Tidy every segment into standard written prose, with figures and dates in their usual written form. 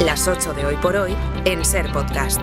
Las 8 de Hoy por Hoy en SER Podcast.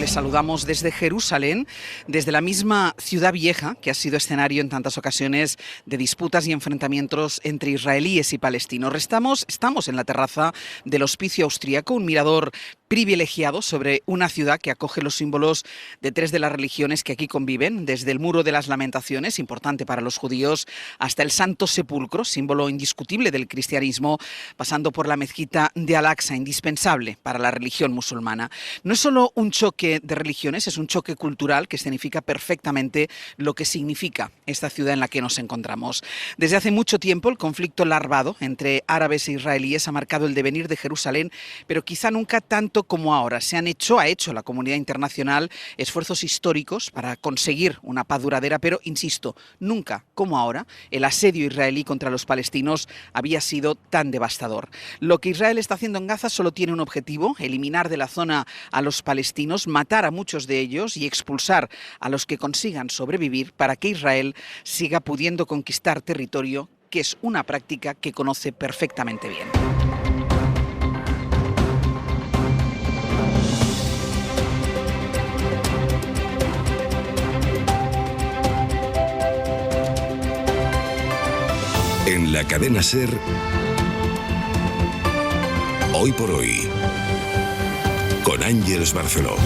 Les saludamos desde Jerusalén, desde la misma ciudad vieja que ha sido escenario en tantas ocasiones de disputas y enfrentamientos entre israelíes y palestinos. Estamos en la terraza del Hospicio Austríaco, un mirador privilegiado sobre una ciudad que acoge los símbolos de tres de las religiones que aquí conviven, desde el Muro de las Lamentaciones, importante para los judíos, hasta el Santo Sepulcro, símbolo indiscutible del cristianismo, pasando por la mezquita de Al-Aqsa, indispensable para la religión musulmana. No es solo un choque de religiones, es un choque cultural que significa perfectamente lo que significa esta ciudad en la que nos encontramos. Desde hace mucho tiempo el conflicto larvado entre árabes e israelíes ha marcado el devenir de Jerusalén, pero quizá nunca tanto como ahora. Ha hecho la comunidad internacional esfuerzos históricos para conseguir una paz duradera, pero insisto, nunca como ahora el asedio israelí contra los palestinos había sido tan devastador. Lo que Israel está haciendo en Gaza solo tiene un objetivo: eliminar de la zona a los palestinos, matar a muchos de ellos y expulsar a los que consigan sobrevivir para que Israel siga pudiendo conquistar territorio, que es una práctica que conoce perfectamente bien. En la cadena SER, Hoy por Hoy, con Ángeles Barceló.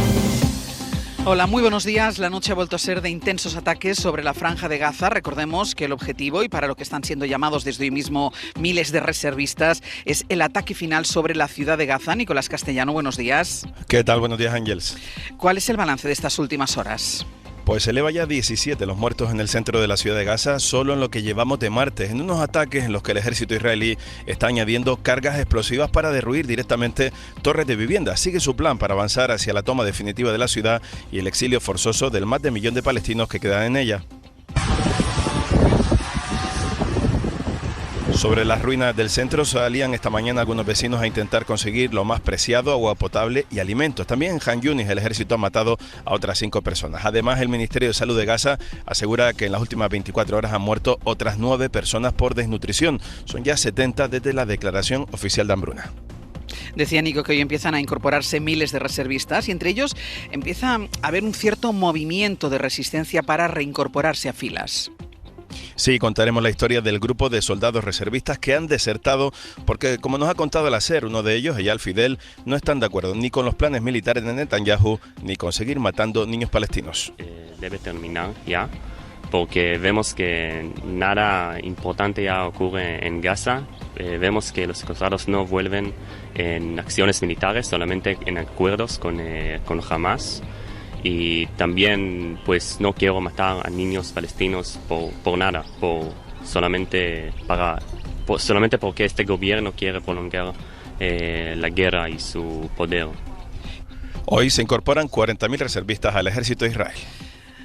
Hola, muy buenos días. La noche ha vuelto a ser de intensos ataques sobre la franja de Gaza. Recordemos que el objetivo, y para lo que están siendo llamados desde hoy mismo miles de reservistas, es el ataque final sobre la ciudad de Gaza. Nicolás Castellano, buenos días. ¿Qué tal? Buenos días, Ángeles. ¿Cuál es el balance de estas últimas horas? Pues eleva ya 17 los muertos en el centro de la ciudad de Gaza solo en lo que llevamos de martes, en unos ataques en los que el ejército israelí está añadiendo cargas explosivas para derruir directamente torres de vivienda. Sigue su plan para avanzar hacia la toma definitiva de la ciudad y el exilio forzoso del más de 1 millón de palestinos que quedan en ella. Sobre las ruinas del centro salían esta mañana algunos vecinos a intentar conseguir lo más preciado: agua potable y alimentos. También en Han Yunis el ejército ha matado a otras 5 personas. Además, el Ministerio de Salud de Gaza asegura que en las últimas 24 horas han muerto otras 9 personas por desnutrición. Son ya 70 desde la declaración oficial de hambruna. Decía Nico que hoy empiezan a incorporarse miles de reservistas y entre ellos empieza a haber un cierto movimiento de resistencia para reincorporarse a filas. Sí, contaremos la historia del grupo de soldados reservistas que han desertado porque, como nos ha contado el SER, uno de ellos, Eyal Fidel, no están de acuerdo ni con los planes militares de Netanyahu ni con seguir matando niños palestinos. Debe terminar ya, porque vemos que nada importante ya ocurre en Gaza. Vemos que los secuestrados no vuelven en acciones militares, solamente en acuerdos con Hamas. Y también pues no quiero matar a niños palestinos por nada, solamente porque este gobierno quiere prolongar la guerra y su poder. Hoy se incorporan 40.000 reservistas al ejército de Israel.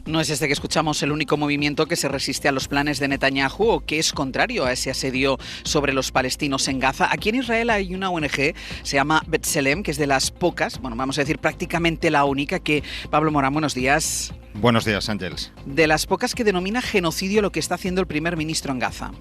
No es este que escuchamos el único movimiento que se resiste a los planes de Netanyahu o que es contrario a ese asedio sobre los palestinos en Gaza. Aquí en Israel hay una ONG, se llama B'Tselem, que es de las pocas, vamos a decir prácticamente la única, que... Pablo Morán, buenos días. Buenos días, Ángeles. De las pocas que denomina genocidio lo que está haciendo el primer ministro en Gaza.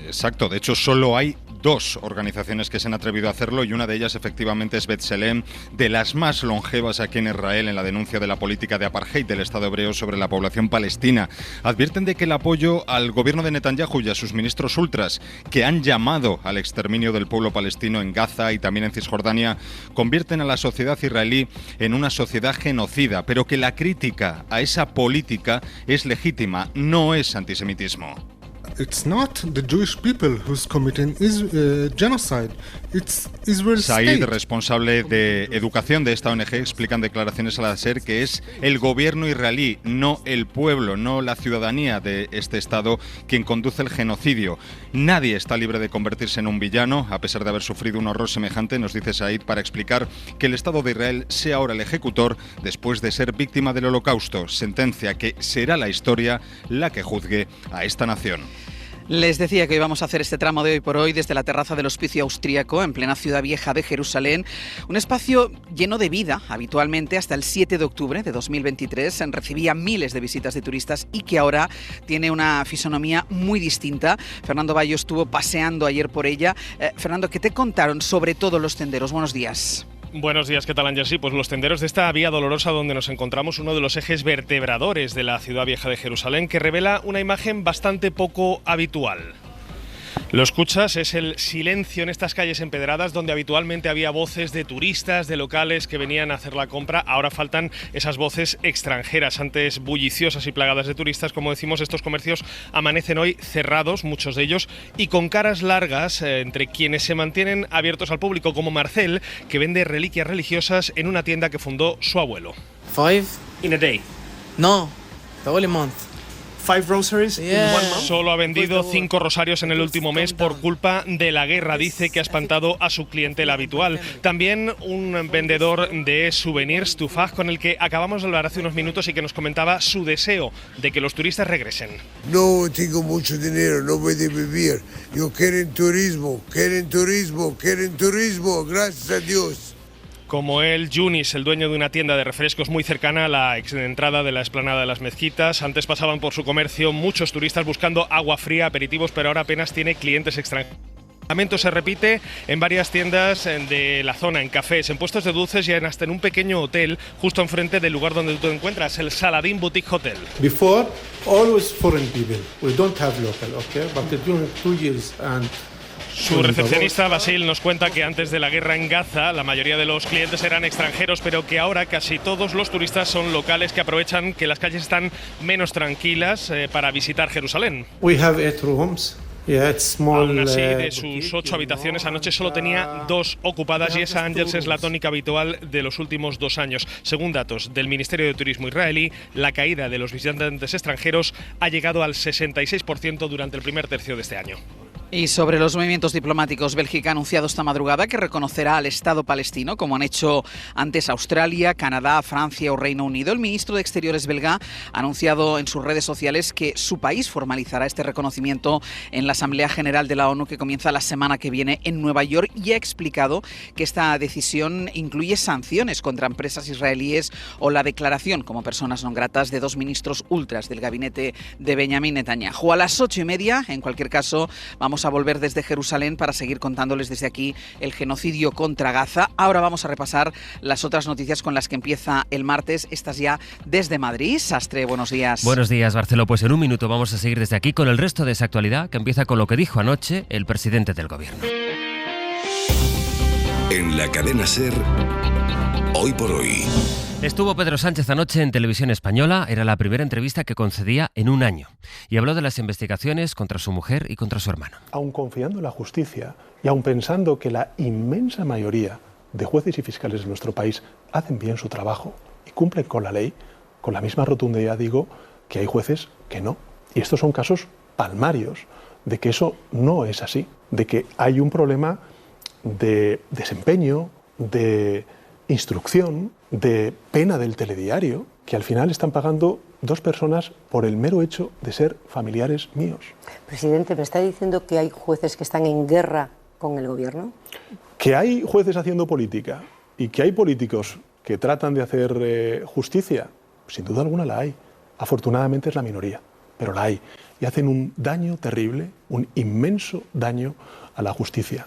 Exacto, de hecho solo hay 2 organizaciones que se han atrevido a hacerlo y una de ellas efectivamente es B'Tselem, de las más longevas aquí en Israel en la denuncia de la política de apartheid del Estado hebreo sobre la población palestina. Advierten de que el apoyo al gobierno de Netanyahu y a sus ministros ultras, que han llamado al exterminio del pueblo palestino en Gaza y también en Cisjordania, convierten a la sociedad israelí en una sociedad genocida, pero que la crítica a esa política es legítima, no es antisemitismo. It's not the Jewish people who's committing genocide. It's Israel Said, state. responsable de educación de esta ONG, explica en declaraciones a la SER que es el gobierno israelí, no el pueblo, no la ciudadanía de este Estado, quien conduce el genocidio. Nadie está libre de convertirse en un villano, a pesar de haber sufrido un horror semejante, nos dice Said, para explicar que el Estado de Israel sea ahora el ejecutor después de ser víctima del Holocausto, sentencia que será la historia la que juzgue a esta nación. Les decía que hoy vamos a hacer este tramo de Hoy por Hoy desde la terraza del Hospicio Austríaco, en plena Ciudad Vieja de Jerusalén. Un espacio lleno de vida. Habitualmente, hasta el 7 de octubre de 2023, recibía miles de visitas de turistas y que ahora tiene una fisonomía muy distinta. Fernando Bayo estuvo paseando ayer por ella. Fernando, ¿qué te contaron sobre todos los tenderos? Buenos días. Buenos días, ¿qué tal, Ángel? Sí, pues los tenderos de esta vía dolorosa donde nos encontramos, uno de los ejes vertebradores de la Ciudad Vieja de Jerusalén, que revela una imagen bastante poco habitual. Lo escuchas, es el silencio en estas calles empedradas donde habitualmente había voces de turistas, de locales que venían a hacer la compra. Ahora faltan esas voces extranjeras, antes bulliciosas y plagadas de turistas. Como decimos, estos comercios amanecen hoy cerrados, muchos de ellos, y con caras largas entre quienes se mantienen abiertos al público, como Marcel, que vende reliquias religiosas en una tienda que fundó su abuelo. 5 in a day. No, the only month. 5 rosaries in 1 month. Solo ha vendido 5 rosarios en el último mes por culpa de la guerra. Dice que ha espantado a su clientela habitual. También un vendedor de souvenirs, Tufaj, con el que acabamos de hablar hace unos minutos y que nos comentaba su deseo de que los turistas regresen. No tengo mucho dinero, no voy a vivir. Yo quiero turismo, gracias a Dios. Como él, Yunis, el dueño de una tienda de refrescos muy cercana a la entrada de la explanada de las mezquitas. Antes pasaban por su comercio muchos turistas buscando agua fría, aperitivos, pero ahora apenas tiene clientes extranjeros. El lamento se repite en varias tiendas de la zona, en cafés, en puestos de dulces y hasta en un pequeño hotel justo enfrente del lugar donde tú te encuentras, el Saladin Boutique Hotel. Before, always foreign people. We don't have local, okay? But during 2 years and su recepcionista, Basil, nos cuenta que antes de la guerra en Gaza la mayoría de los clientes eran extranjeros, pero que ahora casi todos los turistas son locales que aprovechan que las calles están menos tranquilas para visitar Jerusalén. We have 8 rooms. Yeah, it's small, aún así, de sus 8 habitaciones, anoche solo tenía 2 ocupadas y esa, Ángels, es la tónica habitual de los últimos 2 años. Según datos del Ministerio de Turismo israelí, la caída de los visitantes extranjeros ha llegado al 66% durante el primer tercio de este año. Y sobre los movimientos diplomáticos, Bélgica ha anunciado esta madrugada que reconocerá al Estado palestino, como han hecho antes Australia, Canadá, Francia o Reino Unido. El ministro de Exteriores belga ha anunciado en sus redes sociales que su país formalizará este reconocimiento en la Asamblea General de la ONU, que comienza la semana que viene en Nueva York, y ha explicado que esta decisión incluye sanciones contra empresas israelíes o la declaración como personas no gratas de 2 ministros ultras del gabinete de Benjamin Netanyahu. A las 8:30, en cualquier caso, vamos a volver desde Jerusalén para seguir contándoles desde aquí el genocidio contra Gaza. Ahora vamos a repasar las otras noticias con las que empieza el martes. Estas ya desde Madrid. Sastre, buenos días. Buenos días, Barceló. Pues en un minuto vamos a seguir desde aquí con el resto de esa actualidad, que empieza con lo que dijo anoche el presidente del gobierno. En la cadena SER, Hoy por Hoy. Estuvo Pedro Sánchez anoche en Televisión Española, era la primera entrevista que concedía en un año, y habló de las investigaciones contra su mujer y contra su hermano. Aun confiando en la justicia y aun pensando que la inmensa mayoría de jueces y fiscales de nuestro país hacen bien su trabajo y cumplen con la ley, con la misma rotundidad digo que hay jueces que no. Y estos son casos palmarios de que eso no es así, de que hay un problema de desempeño, de instrucción, de pena del telediario, que al final están pagando 2 personas por el mero hecho de ser familiares míos. Presidente, ¿me está diciendo que hay jueces que están en guerra con el gobierno? Que hay jueces haciendo política y que hay políticos que tratan de hacer justicia, sin duda alguna la hay. Afortunadamente es la minoría, pero la hay. Y hacen un daño terrible, un inmenso daño a la justicia.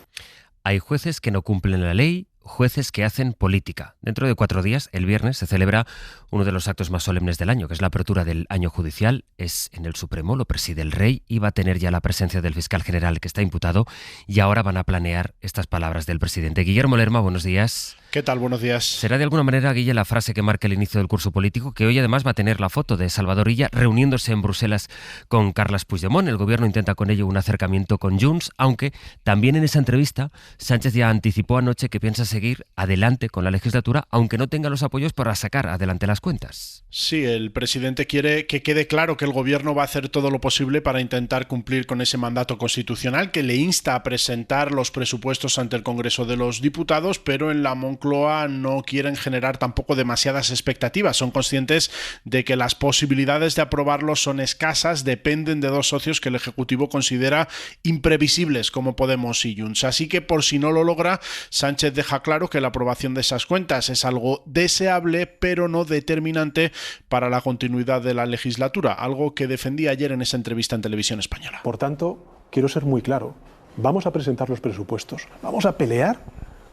Hay jueces que no cumplen la ley, jueces que hacen política. Dentro de 4 días, el viernes, se celebra uno de los actos más solemnes del año, que es la apertura del año judicial. Es en el Supremo, lo preside el rey y va a tener ya la presencia del fiscal general que está imputado, y ahora van a planear estas palabras del presidente. Guillermo Lerma, buenos días. ¿Qué tal? Buenos días. ¿Será de alguna manera, Guille, la frase que marca el inicio del curso político, que hoy además va a tener la foto de Salvador Illa reuniéndose en Bruselas con Carles Puigdemont? El gobierno intenta con ello un acercamiento con Junts, aunque también en esa entrevista Sánchez ya anticipó anoche que piensa seguir adelante con la legislatura, aunque no tenga los apoyos para sacar adelante las cuentas. Sí, el presidente quiere que quede claro que el gobierno va a hacer todo lo posible para intentar cumplir con ese mandato constitucional que le insta a presentar los presupuestos ante el Congreso de los Diputados, pero en la Moncloa Moncloa no quieren generar tampoco demasiadas expectativas. Son conscientes de que las posibilidades de aprobarlo son escasas, dependen de dos socios que el Ejecutivo considera imprevisibles, como Podemos y Junts. Así que, por si no lo logra, Sánchez deja claro que la aprobación de esas cuentas es algo deseable, pero no determinante para la continuidad de la legislatura, algo que defendía ayer en esa entrevista en Televisión Española. Por tanto, quiero ser muy claro, vamos a presentar los presupuestos, vamos a pelear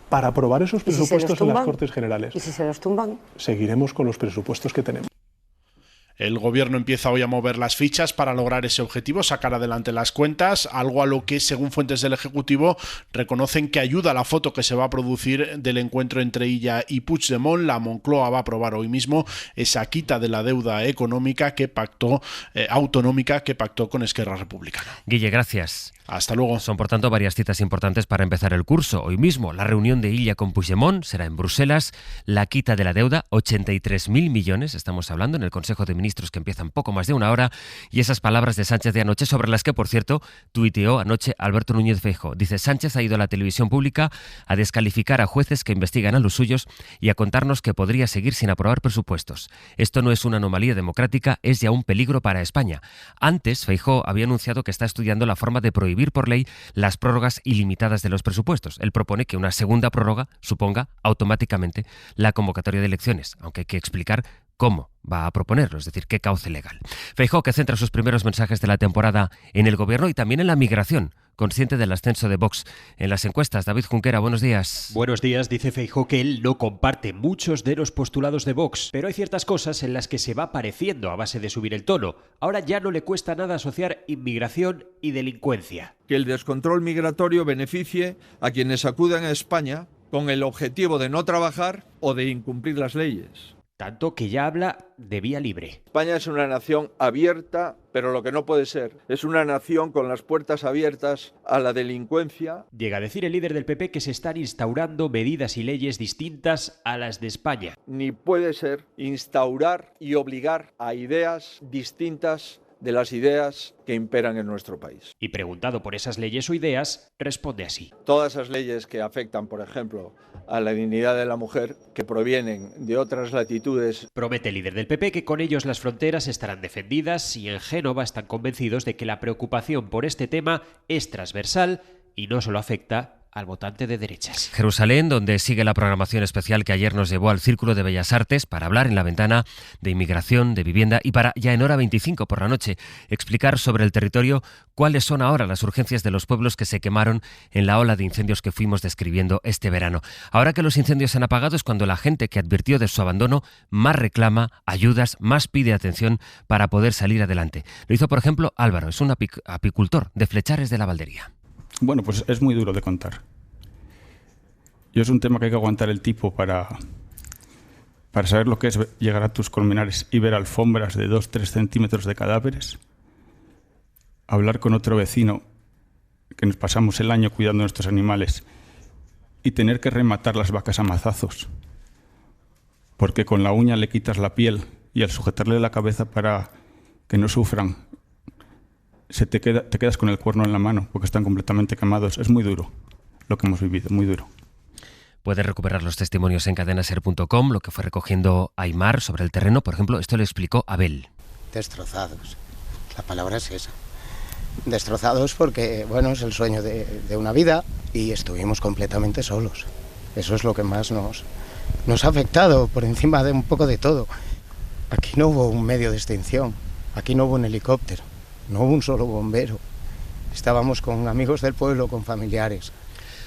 para aprobar esos presupuestos en las Cortes Generales. ¿Y si se los tumban? Seguiremos con los presupuestos que tenemos. El Gobierno empieza hoy a mover las fichas para lograr ese objetivo, sacar adelante las cuentas, algo a lo que, según fuentes del Ejecutivo, reconocen que ayuda a la foto que se va a producir del encuentro entre Illa y Puigdemont. La Moncloa va a aprobar hoy mismo esa quita de la deuda económica que pactó, autonómica que pactó con Esquerra Republicana. Guille, gracias. Hasta luego. Son, por tanto, varias citas importantes para empezar el curso. Hoy mismo, la reunión de Illa con Puigdemont será en Bruselas. La quita de la deuda, 83.000 millones, estamos hablando, en el Consejo de Ministros, que empieza en poco más de una hora. Y esas palabras de Sánchez de anoche, sobre las que, por cierto, tuiteó anoche Alberto Núñez Feijóo. Dice: Sánchez ha ido a la televisión pública a descalificar a jueces que investigan a los suyos y a contarnos que podría seguir sin aprobar presupuestos. Esto no es una anomalía democrática, es ya un peligro para España. Antes, Feijóo había anunciado que está estudiando la forma de prohibir por ley las prórrogas ilimitadas de los presupuestos. Él propone que una segunda prórroga suponga automáticamente la convocatoria de elecciones, aunque hay que explicar cómo va a proponerlo, es decir, qué cauce legal. Feijóo, que centra sus primeros mensajes de la temporada en el gobierno y también en la migración, consciente del ascenso de Vox en las encuestas. David Junquera, buenos días. Buenos días. Dice Feijóo que él no comparte muchos de los postulados de Vox, pero hay ciertas cosas en las que se va pareciendo a base de subir el tono. Ahora ya no le cuesta nada asociar inmigración y delincuencia. Que el descontrol migratorio beneficie a quienes acudan a España con el objetivo de no trabajar o de incumplir las leyes. Tanto que ya habla de vía libre. España es una nación abierta, pero lo que no puede ser es una nación con las puertas abiertas a la delincuencia. Llega a decir el líder del PP que se están instaurando medidas y leyes distintas a las de España. Ni puede ser instaurar y obligar a ideas distintas de las ideas que imperan en nuestro país. Y preguntado por esas leyes o ideas, responde así. Todas esas leyes que afectan, por ejemplo, a la dignidad de la mujer, que provienen de otras latitudes. Promete el líder del PP que con ellos las fronteras estarán defendidas y en Génova están convencidos de que la preocupación por este tema es transversal y no solo afecta al votante de derechas. Jerusalén, donde sigue la programación especial que ayer nos llevó al Círculo de Bellas Artes para hablar en la ventana de inmigración, de vivienda y para, ya en hora 25 por la noche, explicar sobre el territorio cuáles son ahora las urgencias de los pueblos que se quemaron en la ola de incendios que fuimos describiendo este verano. Ahora que los incendios se han apagado es cuando la gente que advirtió de su abandono más reclama ayudas, más pide atención para poder salir adelante. Lo hizo, por ejemplo, Álvaro, es un apicultor de Flechares de la Valdería. Bueno, pues es muy duro de contar. Y es un tema que hay que aguantar el tipo para saber lo que es llegar a tus colmenares y ver alfombras de 2-3 centímetros de cadáveres. Hablar con otro vecino que nos pasamos el año cuidando de nuestros animales y tener que rematar las vacas a mazazos. Porque con la uña le quitas la piel y al sujetarle la cabeza para que no sufran, te quedas con el cuerno en la mano porque están completamente quemados. Es muy duro lo que hemos vivido, muy duro. Puedes recuperar los testimonios en cadenaser.com, lo que fue recogiendo Aymar sobre el terreno. Por ejemplo, esto le explicó Abel. Destrozados, la palabra es esa. Destrozados porque, bueno, es el sueño de una vida y estuvimos completamente solos. Eso es lo que más nos ha afectado, por encima de un poco de todo. Aquí no hubo un medio de extinción, aquí no hubo un helicóptero. No hubo un solo bombero. Estábamos con amigos del pueblo, con familiares.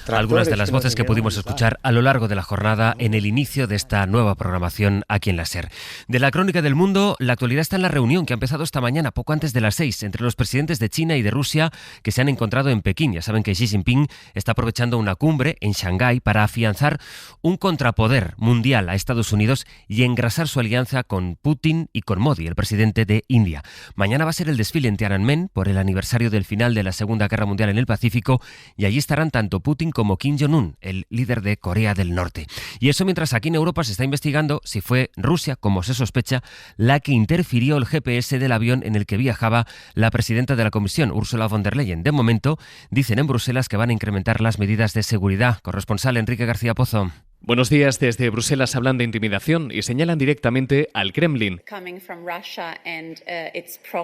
Algunas de las voces que pudimos escuchar a lo largo de la jornada en el inicio de esta nueva programación aquí en la SER. De la crónica del mundo, la actualidad está en la reunión que ha empezado esta mañana, poco antes de las 6, entre los presidentes de China y de Rusia que se han encontrado en Pekín. Ya saben que Xi Jinping está aprovechando una cumbre en Shanghái para afianzar un contrapoder mundial a Estados Unidos y engrasar su alianza con Putin y con Modi, el presidente de India. Mañana va a ser el desfile en Tiananmen por el aniversario del final de la Segunda Guerra Mundial en el Pacífico y allí estarán tanto Putin como Kim Jong-un, el líder de Corea del Norte. Y eso mientras aquí en Europa se está investigando si fue Rusia, como se sospecha, la que interfirió el GPS del avión en el que viajaba la presidenta de la Comisión, Ursula von der Leyen. De momento, dicen en Bruselas que van a incrementar las medidas de seguridad. Corresponsal Enrique García Pozo. Buenos días. Desde Bruselas hablan de intimidación y señalan directamente al Kremlin.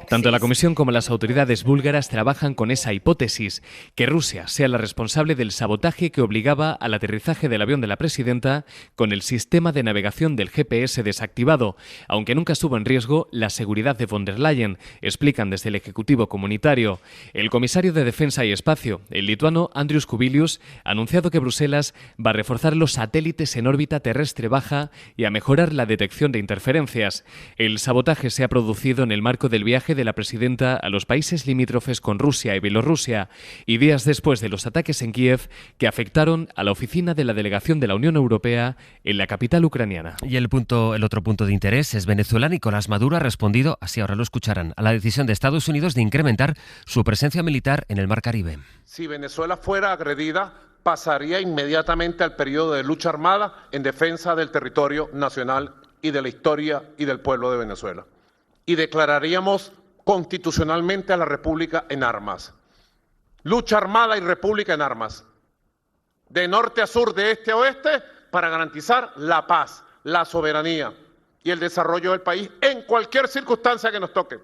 Tanto la Comisión como las autoridades búlgaras trabajan con esa hipótesis, que Rusia sea la responsable del sabotaje que obligaba al aterrizaje del avión de la presidenta con el sistema de navegación del GPS desactivado, aunque nunca estuvo en riesgo la seguridad de von der Leyen, explican desde el Ejecutivo Comunitario. El comisario de Defensa y Espacio, el lituano Andrius Kubilius, ha anunciado que Bruselas va a reforzar los satélites en órbita terrestre baja y a mejorar la detección de interferencias. El sabotaje se ha producido en el marco del viaje de la presidenta a los países limítrofes con Rusia y Bielorrusia y días después de los ataques en Kiev que afectaron a la oficina de la delegación de la Unión Europea en la capital ucraniana. Y el otro punto de interés es Venezuela. Nicolás Maduro ha respondido, así ahora lo escucharán, a la decisión de Estados Unidos de incrementar su presencia militar en el Mar Caribe. Si Venezuela fuera agredida, pasaría inmediatamente al periodo de lucha armada en defensa del territorio nacional y de la historia y del pueblo de Venezuela. Y declararíamos constitucionalmente a la República en armas. Lucha armada y República en armas. De norte a sur, de este a oeste, para garantizar la paz, la soberanía y el desarrollo del país en cualquier circunstancia que nos toque.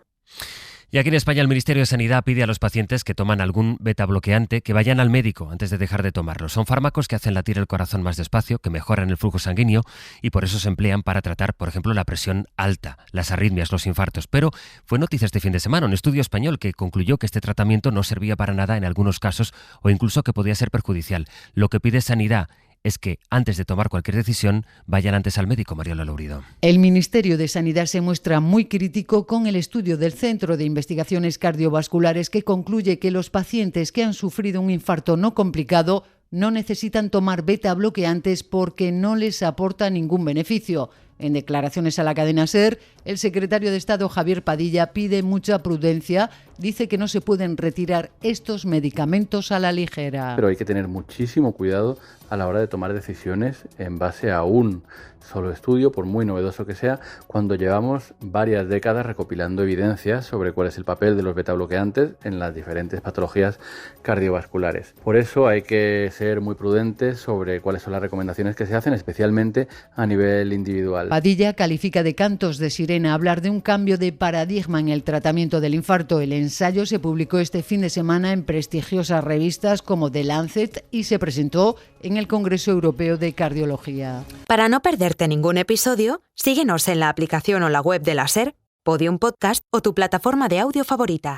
Y aquí en España el Ministerio de Sanidad pide a los pacientes que toman algún betabloqueante que vayan al médico antes de dejar de tomarlo. Son fármacos que hacen latir el corazón más despacio, que mejoran el flujo sanguíneo y por eso se emplean para tratar, por ejemplo, la presión alta, las arritmias, los infartos. Pero fue noticia este fin de semana un estudio español que concluyó que este tratamiento no servía para nada en algunos casos o incluso que podía ser perjudicial. Lo que pide Sanidad es que antes de tomar cualquier decisión vayan antes al médico. Mariola Lourido. El Ministerio de Sanidad se muestra muy crítico con el estudio del Centro de Investigaciones Cardiovasculares que concluye que los pacientes que han sufrido un infarto no complicado no necesitan tomar beta-bloqueantes porque no les aporta ningún beneficio. En declaraciones a la cadena SER, el secretario de Estado Javier Padilla pide mucha prudencia. Dice que no se pueden retirar estos medicamentos a la ligera. Pero hay que tener muchísimo cuidado a la hora de tomar decisiones en base a un solo estudio, por muy novedoso que sea, cuando llevamos varias décadas recopilando evidencias sobre cuál es el papel de los betabloqueantes en las diferentes patologías cardiovasculares. Por eso hay que ser muy prudentes sobre cuáles son las recomendaciones que se hacen, especialmente a nivel individual. Padilla califica de cantos de sirena hablar de un cambio de paradigma en el tratamiento del infarto. El ensayo se publicó este fin de semana en prestigiosas revistas como The Lancet y se presentó en el Congreso Europeo de Cardiología. Para no perderte ningún episodio, síguenos en la aplicación o la web de la SER, Podium Podcast o tu plataforma de audio favorita.